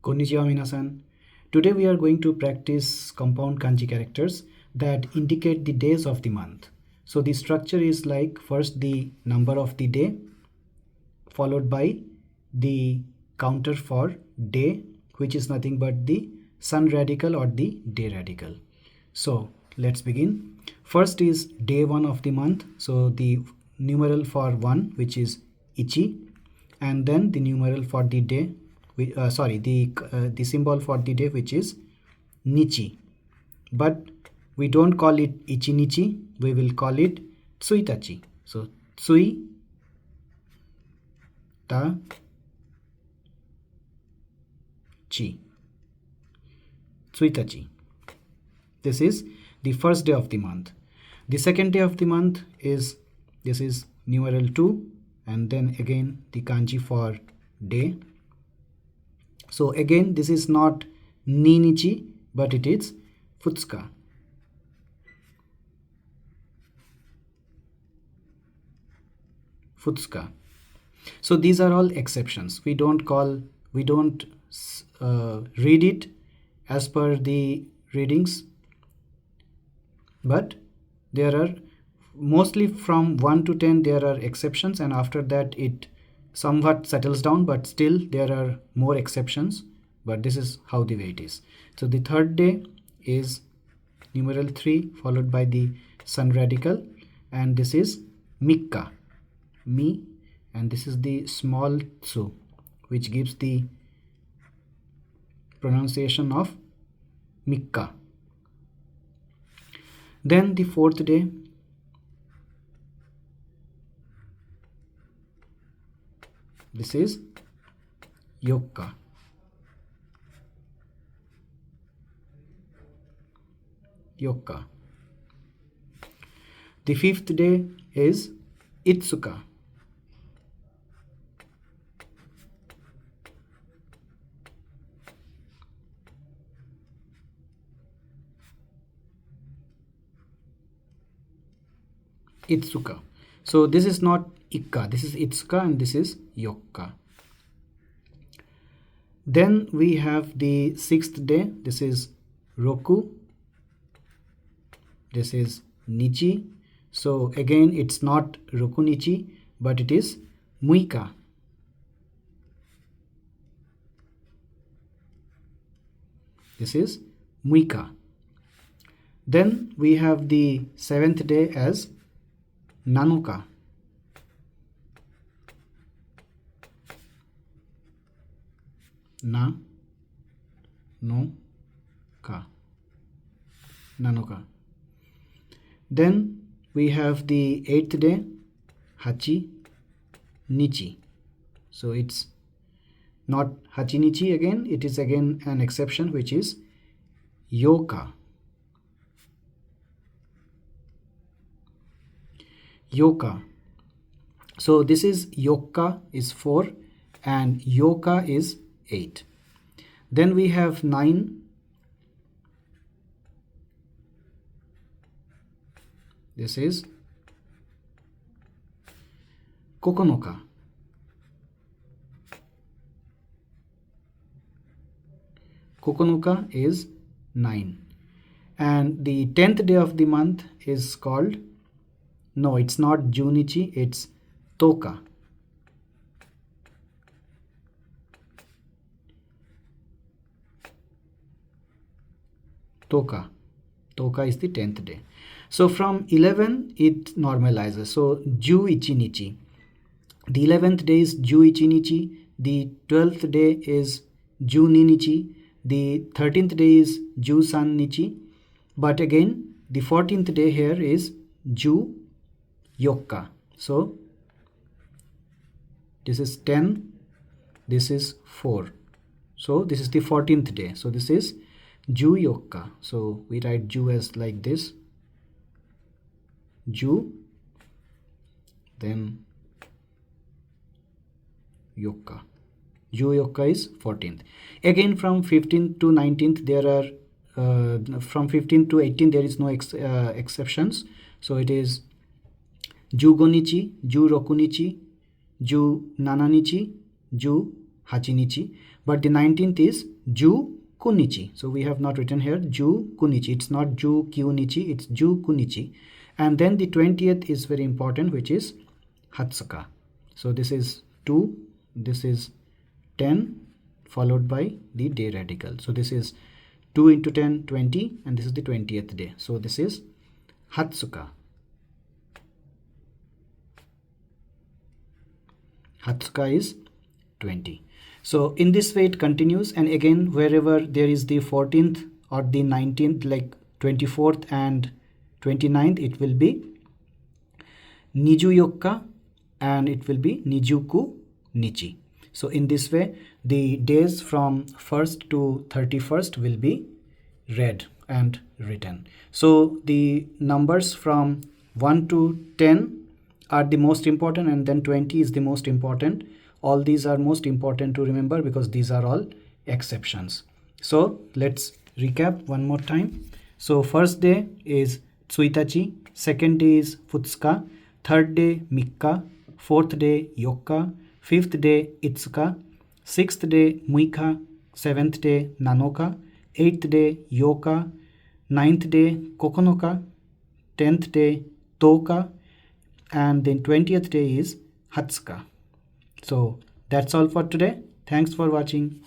Konnichiwa minasan. Today we are going to practice compound kanji characters that indicate the days of the month. So the structure is like first the number of the day followed by the counter for day, which is nothing but the sun radical or the day radical. So let's begin. First is day 1 of the month. So the numeral for 1, which is ichi, and then the numeral for the day, the symbol for the day, which is nichi. But we don't call it ichi nichi, we will call it tsuitachi. So tsui ta chi, tsuitachi. This is the first day of the month. The second day of the month is, this is numeral 2, and then again the kanji for day. So again this is not ninichi, but it is futsuka. Futsuka. So these are all exceptions. We don't read it as per the readings, but there are mostly from 1 to 10 there are exceptions, and after that it somewhat settles down, but still there are more exceptions, but this is how the way it is. So the third day is numeral 3 followed by the sun radical, and this is mikka, mi, and this is the small tsu, which gives the pronunciation of mikka. Then the fourth day this is yokka. Yokka. The fifth day is itsuka. Itsuka. So this is not ikka, this is itsuka, and this is yokka. Then we have the sixth day. This is roku. This is nichi. So again it's not roku nichi, but it is muika. This is muika. Then we have the seventh day as nanuka. Na, no, ka, nanuka. Then we have the eighth day, hachi, nichi. So it's not hachi nichi again, it is again an exception, which is yoka. Yoka. So this is yokka is 4 and yoka is 8. Then we have 9. This is kokonoka. Kokonoka is 9. And the 10th day of the month is called, no, it's not junichi, it's toka. Toka. Toka is the 10th day. So from 11 it normalizes. So ju ichi nichi. The 11th day is ju ichi nichi. The 12th day is ju ni nichi. The 13th day is ju san nichi. But again the 14th day here is ju yokka. So this is 10, this is 4. So this is the 14th day. So this is ju yokka. So we write ju as like this, ju, then yokka. Ju yokka is 14th. Again from 15th to 19th there are from 15 to 18 there is no exceptions. So it is ju gonichi, ju rokunichi, ju nananichi, ju hachinichi. but the 19th is Ju Kunichi. So we have not written here Ju Kunichi. It's not Ju Kyunichi, it's Ju Kunichi. And then the 20th is very important, which is Hatsuka. So this is 2, this is 10, followed by the day radical. So this is 2 into 10, 20, and this is the 20th day. So this is Hatsuka. Hatsuka is 20. So in this way it continues, and again wherever there is the 14th or the 19th, like 24th and 29th, it will be Nijuyokka and it will be Nijuku Nichi. So in this way the days from 1st to 31st will be read and written. So the numbers from 1 to 10 are the most important, and then 20 is the most important. All these are most important to remember because these are all exceptions. So let's recap one more time. So first day is Tsuitachi, second day is Futsuka, third day Mikka, fourth day Yokka, fifth day Itsuka, sixth day Muika, seventh day Nanoka, eighth day Yoka, ninth day Kokonoka, 10th day Toka, and then 20th day is Hatsuka. So that's all for today. Thanks for watching.